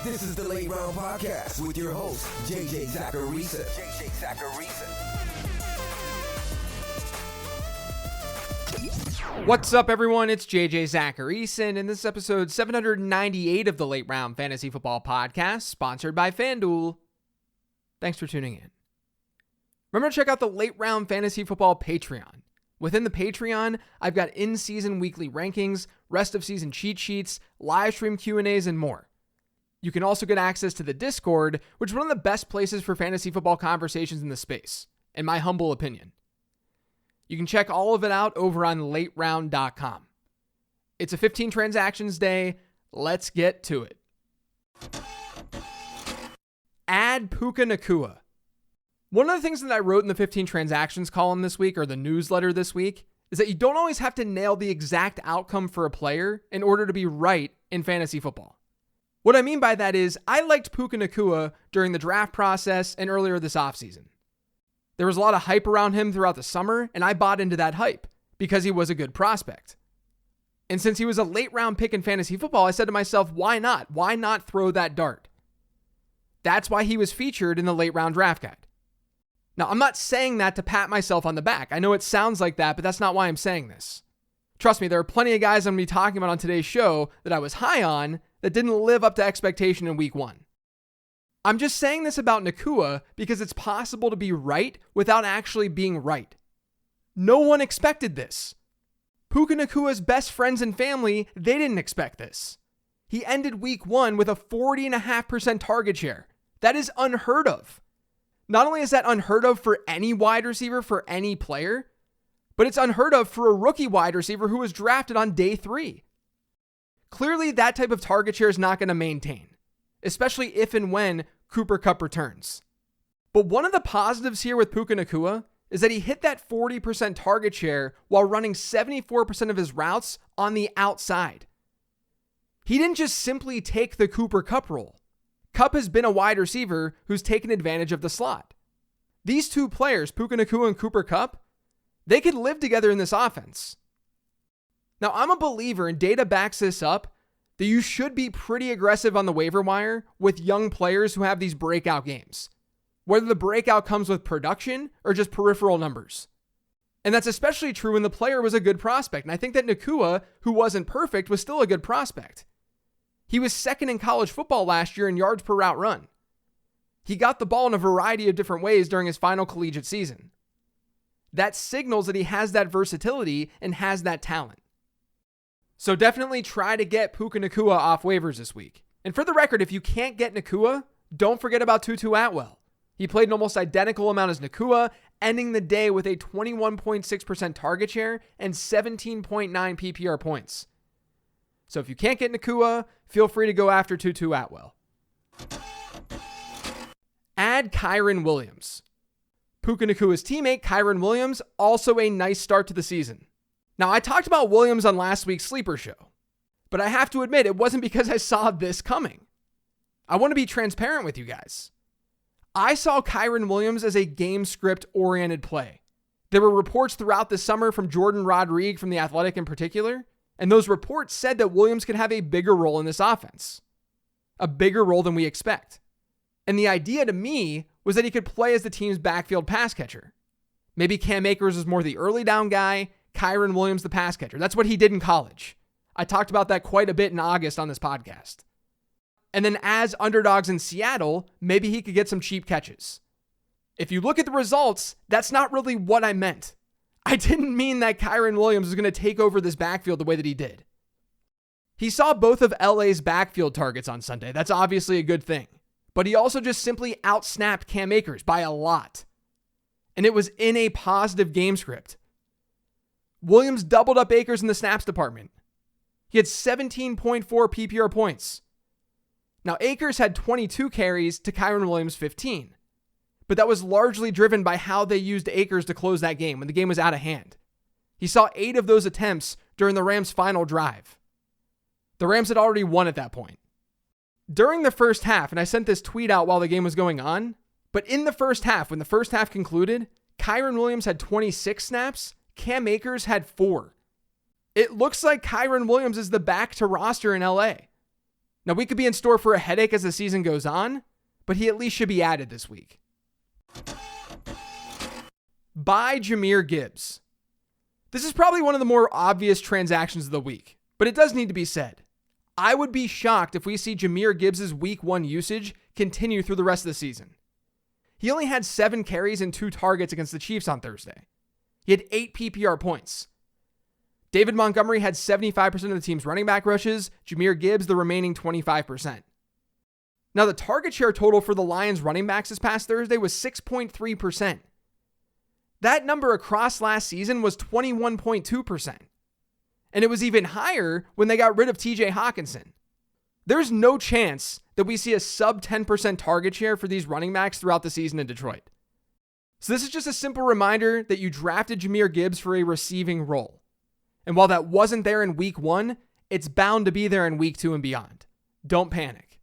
This is the Late Round Podcast with your host, JJ Zacharisa. What's up, everyone? It's JJ Zacharisa, and this is episode 798 of the Late Round Fantasy Football Podcast, sponsored by FanDuel. Thanks for tuning in. Remember to check out the Late Round Fantasy Football Patreon. Within the Patreon, I've got in-season weekly rankings, rest-of-season cheat sheets, live stream Q&As, and more. You can also get access to the Discord, which is one of the best places for fantasy football conversations in the space, in my humble opinion. You can check all of it out over on lateround.com. It's a 15 transactions day. Let's get to it. Add Puka Nacua. One of the things that I wrote in the 15 transactions column this week, or the newsletter this week, is that you don't always have to nail the exact outcome for a player in order to be right in fantasy football. What I mean by that is, I liked Puka Nacua during the draft process and earlier this offseason. There was a lot of hype around him throughout the summer, and I bought into that hype because he was a good prospect. And since he was a late round pick in fantasy football, I said to myself, why not? Why not throw that dart? That's why he was featured in the late round draft guide. Now, I'm not saying that to pat myself on the back. I know it sounds like that, but that's not why I'm saying this. Trust me, there are plenty of guys I'm going to be talking about on today's show that I was high on that didn't live up to expectation in week one. I'm just saying this about Nacua because it's possible to be right without actually being right. No one expected this. Puka Nacua's best friends and family, they didn't expect this. He ended week one with a 40.5% target share. That is unheard of. Not only is that unheard of for any wide receiver, for any player, but it's unheard of for a rookie wide receiver who was drafted on day 3. Clearly, that type of target share is not going to maintain, especially if and when Cooper Kupp returns. But one of the positives here with Puka Nacua is that he hit that 40% target share while running 74% of his routes on the outside. He didn't just simply take the Cooper Kupp role. Kupp has been a wide receiver who's taken advantage of the slot. These two players, Puka Nacua and Cooper Kupp, they could live together in this offense. Now, I'm a believer, and data backs this up, that you should be pretty aggressive on the waiver wire with young players who have these breakout games, whether the breakout comes with production or just peripheral numbers. And that's especially true when the player was a good prospect. And I think that Nacua, who wasn't perfect, was still a good prospect. He was second in college football last year in yards per route run. He got the ball in a variety of different ways during his final collegiate season. That signals that he has that versatility and has that talent. So definitely try to get Puka Nacua off waivers this week. And for the record, if you can't get Nacua, don't forget about Tutu Atwell. He played an almost identical amount as Nacua, ending the day with a 21.6% target share and 17.9 PPR points. So if you can't get Nacua, feel free to go after Tutu Atwell. Add Kyren Williams. Puka Nacua's teammate, Kyren Williams, also a nice start to the season. Now, I talked about Williams on last week's Sleeper Show, but I have to admit, it wasn't because I saw this coming. I want to be transparent with you guys. I saw Kyren Williams as a game script-oriented play. There were reports throughout the summer from Jordan Rodriguez from The Athletic in particular, and those reports said that Williams could have a bigger role in this offense. A bigger role than we expect. And the idea to me was that he could play as the team's backfield pass catcher. Maybe Cam Akers is more the early down guy, Kyren Williams the pass catcher. That's what he did in college. I talked about that quite a bit in August on this podcast. And then as underdogs in Seattle, maybe he could get some cheap catches. If you look at the results, that's not really what I meant. I didn't mean that Kyren Williams was going to take over this backfield the way that he did. He saw both of LA's backfield targets on Sunday. That's obviously a good thing. But he also just simply outsnapped Cam Akers by a lot. And it was in a positive game script. Williams doubled up Akers in the snaps department. He had 17.4 PPR points. Now, Akers had 22 carries to Kyren Williams' 15. But that was largely driven by how they used Akers to close that game when the game was out of hand. He saw 8 of those attempts during the Rams' final drive. The Rams had already won at that point. During the first half, and I sent this tweet out while the game was going on, but in the first half, when the first half concluded, Kyren Williams had 26 snaps, Cam Akers had 4. It looks like Kyren Williams is the back to roster in LA. Now, we could be in store for a headache as the season goes on, but he at least should be added this week. Buy Jahmyr Gibbs. This is probably one of the more obvious transactions of the week, but it does need to be said. I would be shocked if we see Jahmyr Gibbs' week 1 usage continue through the rest of the season. He only had 7 carries and 2 targets against the Chiefs on Thursday. He had 8 PPR points. David Montgomery had 75% of the team's running back rushes, Jahmyr Gibbs the remaining 25%. Now, the target share total for the Lions running backs this past Thursday was 6.3%. That number across last season was 21.2%. And it was even higher when they got rid of TJ Hawkinson. There's no chance that we see a sub 10% target share for these running backs throughout the season in Detroit. So this is just a simple reminder that you drafted Jahmyr Gibbs for a receiving role. And while that wasn't there in week 1, it's bound to be there in week 2 and beyond. Don't panic.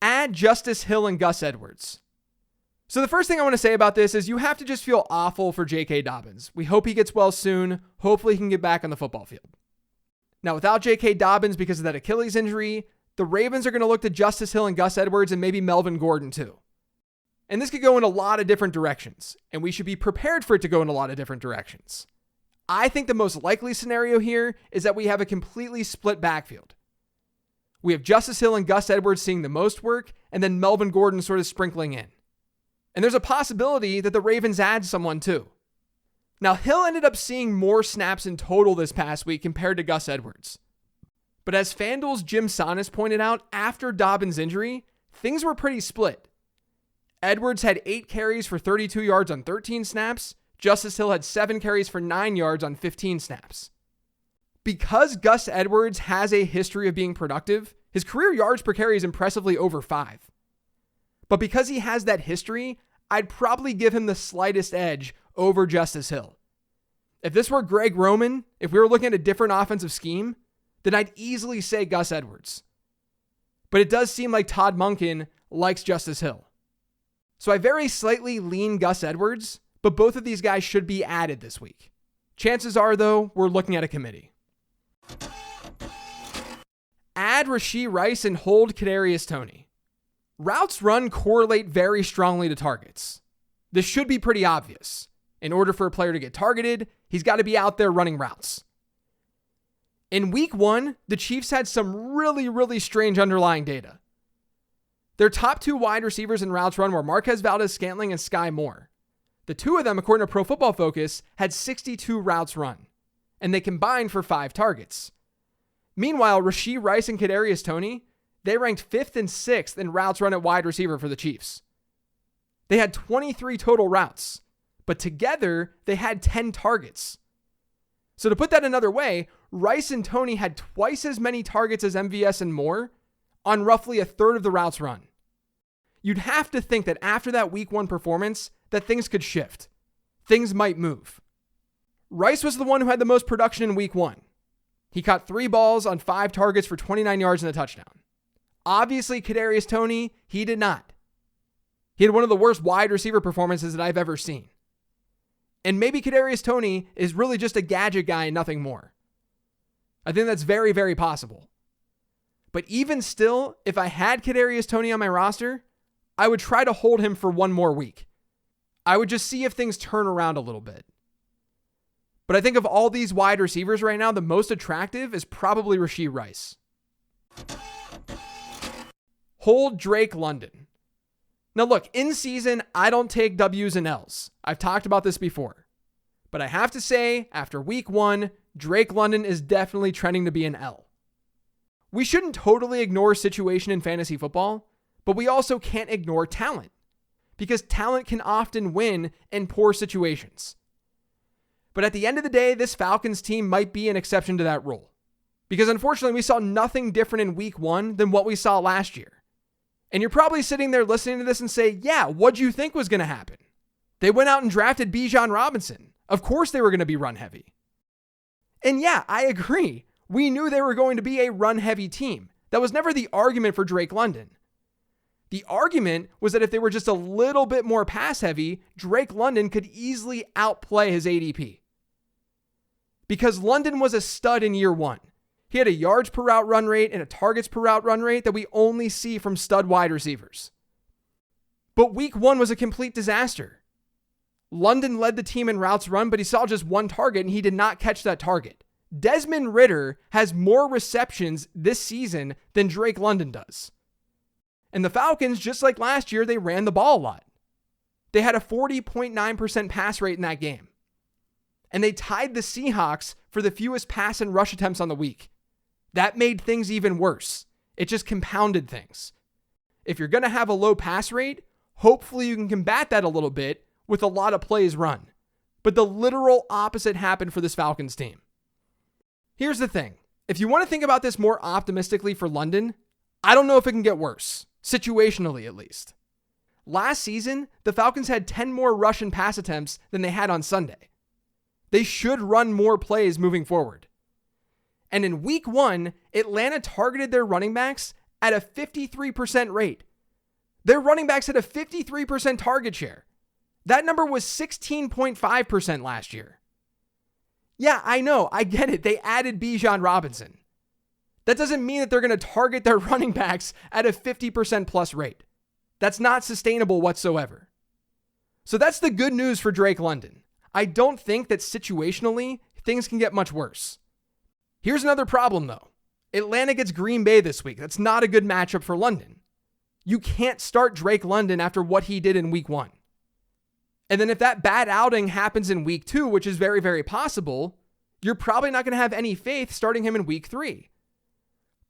Add Justice Hill and Gus Edwards. So the first thing I want to say about this is you have to just feel awful for JK Dobbins. We hope he gets well soon. Hopefully he can get back on the football field. Now, without JK Dobbins because of that Achilles injury, the Ravens are going to look to Justice Hill and Gus Edwards and maybe Melvin Gordon too. And this could go in a lot of different directions, and we should be prepared for it to go in a lot of different directions. I think the most likely scenario here is that we have a completely split backfield. We have Justice Hill and Gus Edwards seeing the most work, and then Melvin Gordon sort of sprinkling in. And there's a possibility that the Ravens add someone too. Now, Hill ended up seeing more snaps in total this past week compared to Gus Edwards. But as FanDuel's Jim Sonis pointed out, after Dobbins' injury, things were pretty split. Edwards had 8 carries for 32 yards on 13 snaps. Justice Hill had 7 carries for 9 yards on 15 snaps. Because Gus Edwards has a history of being productive, his career yards per carry is impressively over 5. But because he has that history, I'd probably give him the slightest edge over Justice Hill. If this were Greg Roman, if we were looking at a different offensive scheme, then I'd easily say Gus Edwards. But it does seem like Todd Monken likes Justice Hill. So I very slightly lean Gus Edwards, but both of these guys should be added this week. Chances are, though, we're looking at a committee. Add Rashee Rice and hold Kadarius Toney. Routes run correlate very strongly to targets. This should be pretty obvious. In order for a player to get targeted, he's got to be out there running routes. In week 1, the Chiefs had some really strange underlying data. Their top 2 wide receivers in routes run were Marquez Valdes-Scantling and Sky Moore. The 2 of them, according to Pro Football Focus, had 62 routes run, and they combined for 5 targets. Meanwhile, Rashee Rice and Kadarius Toney, they ranked 5th and 6th in routes run at wide receiver for the Chiefs. They had 23 total routes, but together they had 10 targets. So to put that another way, Rice and Toney had twice as many targets as MVS and Moore on roughly a third of the routes run. You'd have to think that after that week 1 performance, that things could shift. Things might move. Rice was the one who had the most production in week 1. He caught 3 balls on 5 targets for 29 yards and a touchdown. Obviously, Kadarius Toney, he did not. He had one of the worst wide receiver performances that I've ever seen. And maybe Kadarius Toney is really just a gadget guy and nothing more. I think that's very possible. But even still, if I had Kadarius Toney on my roster, I would try to hold him for 1 more week. I would just see if things turn around a little bit. But I think of all these wide receivers right now, the most attractive is probably Rashee Rice. Hold Drake London. Now look, in season, I don't take W's and L's. I've talked about this before. But I have to say, after week 1, Drake London is definitely trending to be an L. We shouldn't totally ignore situation in fantasy football, but we also can't ignore talent. Because talent can often win in poor situations. But at the end of the day, this Falcons team might be an exception to that rule. Because unfortunately, we saw nothing different in week 1 than what we saw last year. And you're probably sitting there listening to this and say, yeah, what'd you think was going to happen? They went out and drafted Bijan Robinson. Of course they were going to be run heavy. And yeah, I agree. We knew they were going to be a run heavy team. That was never the argument for Drake London. The argument was that if they were just a little bit more pass heavy, Drake London could easily outplay his ADP. Because London was a stud in year 1. He had a yards per route run rate and a targets per route run rate that we only see from stud wide receivers. But week 1 was a complete disaster. London led the team in routes run, but he saw just one target and he did not catch that target. Desmond Ridder has more receptions this season than Drake London does. And the Falcons, just like last year, they ran the ball a lot. They had a 40.9% pass rate in that game. And they tied the Seahawks for the fewest pass and rush attempts on the week. That made things even worse. It just compounded things. If you're going to have a low pass rate, hopefully you can combat that a little bit with a lot of plays run. But the literal opposite happened for this Falcons team. Here's the thing. If you want to think about this more optimistically for London, I don't know if it can get worse, situationally at least. Last season, the Falcons had 10 more rush and pass attempts than they had on Sunday. They should run more plays moving forward. And in week 1, Atlanta targeted their running backs at a 53% rate. Their running backs had a 53% target share. That number was 16.5% last year. Yeah, I know. I get it. They added Bijan Robinson. That doesn't mean that they're going to target their running backs at a 50% plus rate. That's not sustainable whatsoever. So that's the good news for Drake London. I don't think that situationally things can get much worse. Here's another problem though. Atlanta gets Green Bay this week. That's not a good matchup for London. You can't start Drake London after what he did in week 1. And then if that bad outing happens in week 2, which is very, very possible, you're probably not going to have any faith starting him in week 3.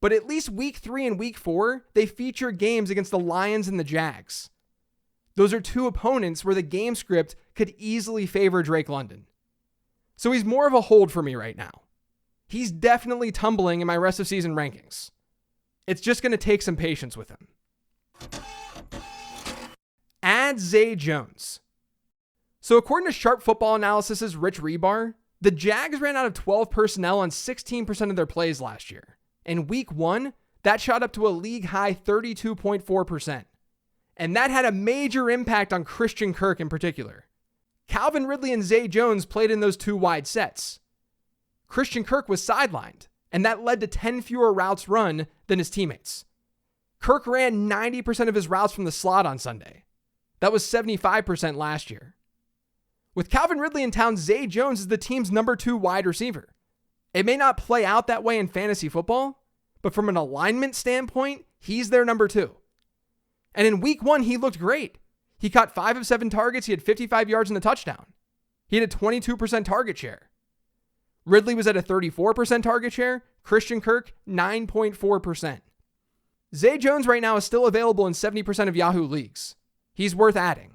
But at least week 3 and week 4, they feature games against the Lions and the Jags. Those are two opponents where the game script could easily favor Drake London. So he's more of a hold for me right now. He's definitely tumbling in my rest of season rankings. It's just going to take some patience with him. Add Zay Jones. So according to Sharp Football Analysis's Rich Rebar, the Jags ran out of 12 personnel on 16% of their plays last year. In week 1, that shot up to a league-high 32.4%. And that had a major impact on Christian Kirk in particular. Calvin Ridley and Zay Jones played in those 2 wide sets. Christian Kirk was sidelined, and that led to 10 fewer routes run than his teammates. Kirk ran 90% of his routes from the slot on Sunday. That was 75% last year. With Calvin Ridley in town, Zay Jones is the team's number 2 wide receiver. It may not play out that way in fantasy football, but from an alignment standpoint, he's their number 2. And in week 1, he looked great. He caught 5 of 7 targets. He had 55 yards and a touchdown. He had a 22% target share. Ridley was at a 34% target share. Christian Kirk, 9.4%. Zay Jones right now is still available in 70% of Yahoo leagues. He's worth adding.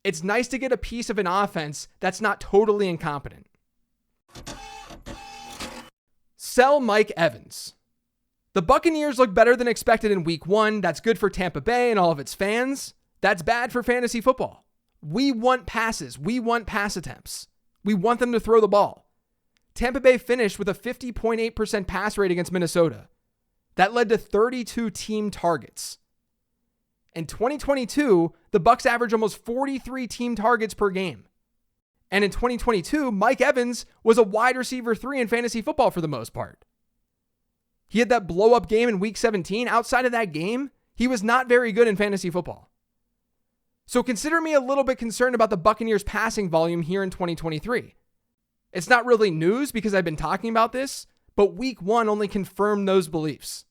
It's nice to get a piece of an offense that's not totally incompetent. Sell Mike Evans. The Buccaneers look better than expected in week 1. That's good for Tampa Bay and all of its fans. That's bad for fantasy football. We want passes. We want pass attempts. We want them to throw the ball. Tampa Bay finished with a 50.8% pass rate against Minnesota. That led to 32 team targets. In 2022, the Bucs averaged almost 43 team targets per game. And in 2022, Mike Evans was a wide receiver 3 in fantasy football for the most part. He had that blow-up game in week 17. Outside of that game, he was not very good in fantasy football. So consider me a little bit concerned about the Buccaneers' passing volume here in 2023. It's not really news because I've been talking about this, but week 1 only confirmed those beliefs.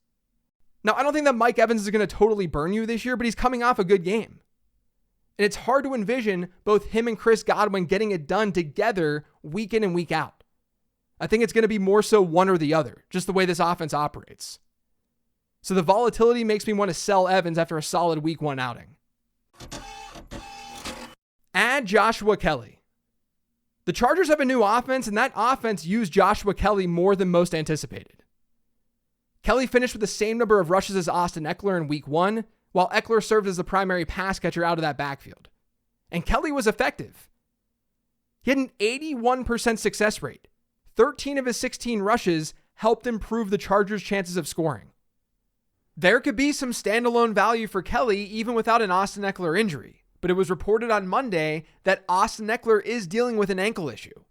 Now, I don't think that Mike Evans is going to totally burn you this year, but he's coming off a good game. And it's hard to envision both him and Chris Godwin getting it done together week in and week out. I think it's going to be more so one or the other, just the way this offense operates. So the volatility makes me want to sell Evans after a solid week 1 outing. Add Joshua Kelly. The Chargers have a new offense, and that offense used Joshua Kelly more than most anticipated. Kelly finished with the same number of rushes as Austin Eckler in week 1, while Eckler served as the primary pass catcher out of that backfield. And Kelly was effective. He had an 81% success rate. 13 of his 16 rushes helped improve the Chargers' chances of scoring. There could be some standalone value for Kelly even without an Austin Eckler injury, but it was reported on Monday that Austin Eckler is dealing with an ankle issue.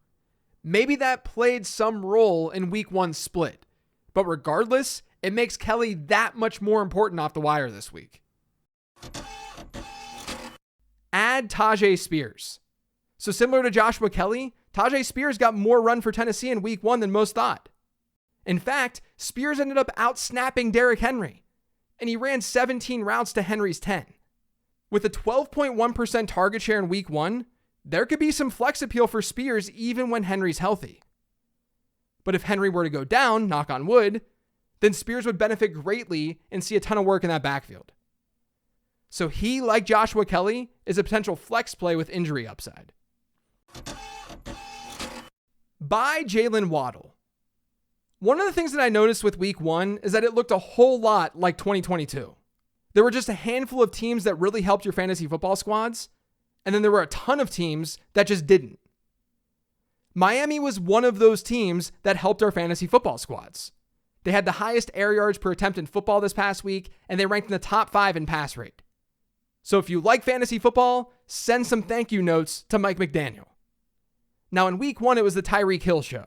Maybe that played some role in week 1's split. But regardless, it makes Kelly that much more important off the wire this week. Add Tajay Spears. So similar to Joshua Kelly, Tajay Spears got more run for Tennessee in week 1 than most thought. In fact, Spears ended up out-snapping Derrick Henry, and he ran 17 routes to Henry's 10. With a 12.1% target share in week 1, there could be some flex appeal for Spears even when Henry's healthy. But if Henry were to go down, knock on wood, then Spears would benefit greatly and see a ton of work in that backfield. So he, like Joshua Kelly, is a potential flex play with injury upside. Buy Jalen Waddle. One of the things that I noticed with week 1 is that it looked a whole lot like 2022. There were just a handful of teams that really helped your fantasy football squads, and then there were a ton of teams that just didn't. Miami was one of those teams that helped our fantasy football squads. They had the highest air yards per attempt in football this past week, and they ranked in the top 5 in pass rate. So if you like fantasy football, send some thank you notes to Mike McDaniel. Now in week 1, it was the Tyreek Hill show.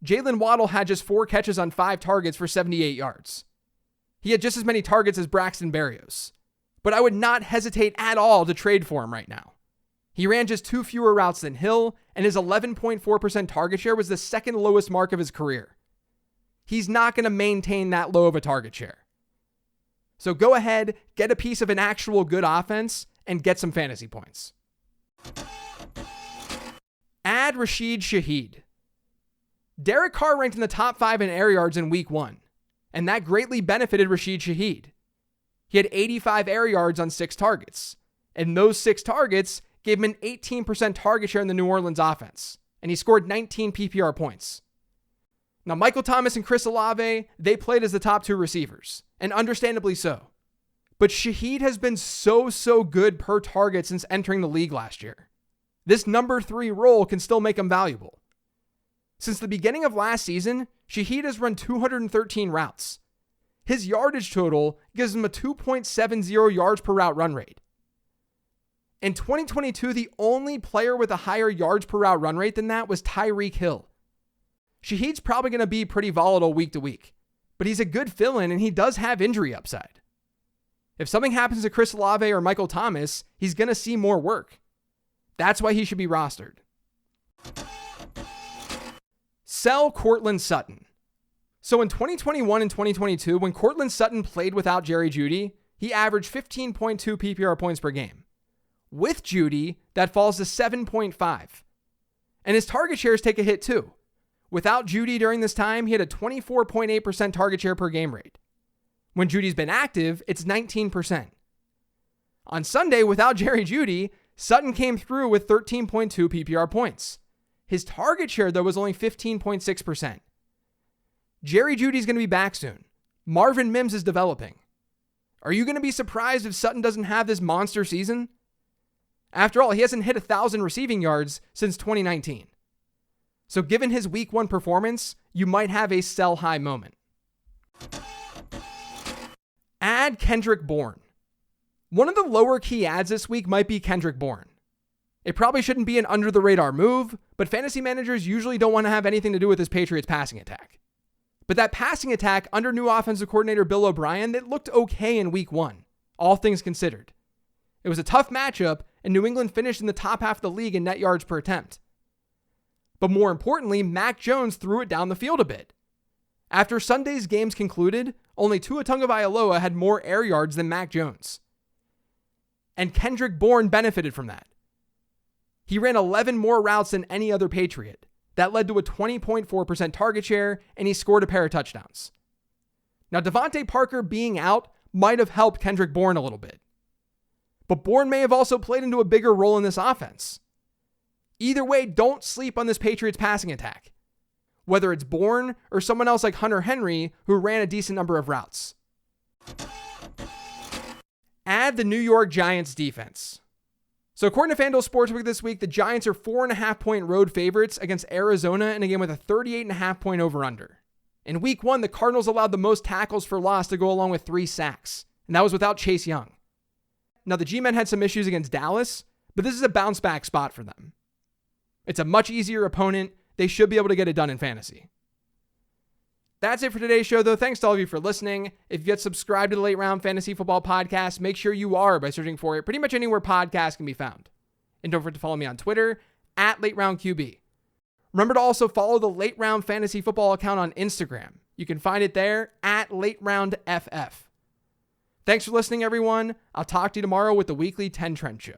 Jalen Waddle had just 4 catches on 5 targets for 78 yards. He had just as many targets as Braxton Berrios. But I would not hesitate at all to trade for him right now. He ran just 2 fewer routes than Hill, and his 11.4% target share was the second lowest mark of his career. He's not going to maintain that low of a target share. So go ahead, get a piece of an actual good offense, and get some fantasy points. Add Rashid Shaheed. Derek Carr ranked in the top 5 in air yards in week 1, and that greatly benefited Rashid Shaheed. He had 85 air yards on 6 targets, and those 6 targets gave him an 18% target share in the New Orleans offense, and he scored 19 PPR points. Now, Michael Thomas and Chris Olave, they played as the top 2 receivers, and understandably so. But Shaheed has been so good per target since entering the league last year. This number 3 role can still make him valuable. Since the beginning of last season, Shaheed has run 213 routes. His yardage total gives him a 2.70 yards per route run rate. In 2022, the only player with a higher yards per route run rate than that was Tyreek Hill. Shaheed's probably going to be pretty volatile week to week, but he's a good fill-in and he does have injury upside. If something happens to Chris Olave or Michael Thomas, he's going to see more work. That's why he should be rostered. Sell Courtland Sutton. So in 2021 and 2022, when Courtland Sutton played without Jerry Jeudy, he averaged 15.2 PPR points per game. With Jeudy, that falls to 7.5. And his target shares take a hit too. Without Jeudy during this time, he had a 24.8% target share per game rate. When Judy's been active, it's 19%. On Sunday, without Jerry Jeudy, Sutton came through with 13.2 PPR points. His target share, though, was only 15.6%. Jerry Jeudy's going to be back soon. Marvin Mims is developing. Are you going to be surprised if Sutton doesn't have this monster season? After all, he hasn't hit 1,000 receiving yards since 2019. So given his week 1 performance, you might have a sell high moment. Add Kendrick Bourne. One of the lower key ads this week might be Kendrick Bourne. It probably shouldn't be an under the radar move, but fantasy managers usually don't want to have anything to do with this Patriots passing attack. But that passing attack under new offensive coordinator Bill O'Brien, it looked okay in week 1, all things considered. It was a tough matchup, and New England finished in the top half of the league in net yards per attempt. But more importantly, Mac Jones threw it down the field a bit. After Sunday's games concluded, only Tua Tagovailoa had more air yards than Mac Jones. And Kendrick Bourne benefited from that. He ran 11 more routes than any other Patriot. That led to a 20.4% target share, and he scored a pair of touchdowns. Now, Devontae Parker being out might have helped Kendrick Bourne a little bit. But Bourne may have also played into a bigger role in this offense. Either way, don't sleep on this Patriots passing attack. Whether it's Bourne or someone else like Hunter Henry, who ran a decent number of routes. Add the New York Giants defense. So according to FanDuel Sportsbook this week, the Giants are 4.5-point road favorites against Arizona in a game with a 38.5-point over-under. In week 1, the Cardinals allowed the most tackles for loss to go along with 3 sacks, and that was without Chase Young. Now, the G-Men had some issues against Dallas, but this is a bounce-back spot for them. It's a much easier opponent. They should be able to get it done in fantasy. That's it for today's show, though. Thanks to all of you for listening. If you get subscribed to the Late Round Fantasy Football Podcast, make sure you are by searching for it pretty much anywhere podcasts can be found. And don't forget to follow me on Twitter, @LateRoundQB. Remember to also follow the Late Round Fantasy Football account on Instagram. You can find it there, @LateRoundFF. Thanks for listening, everyone. I'll talk to you tomorrow with the weekly 10 Trend Show.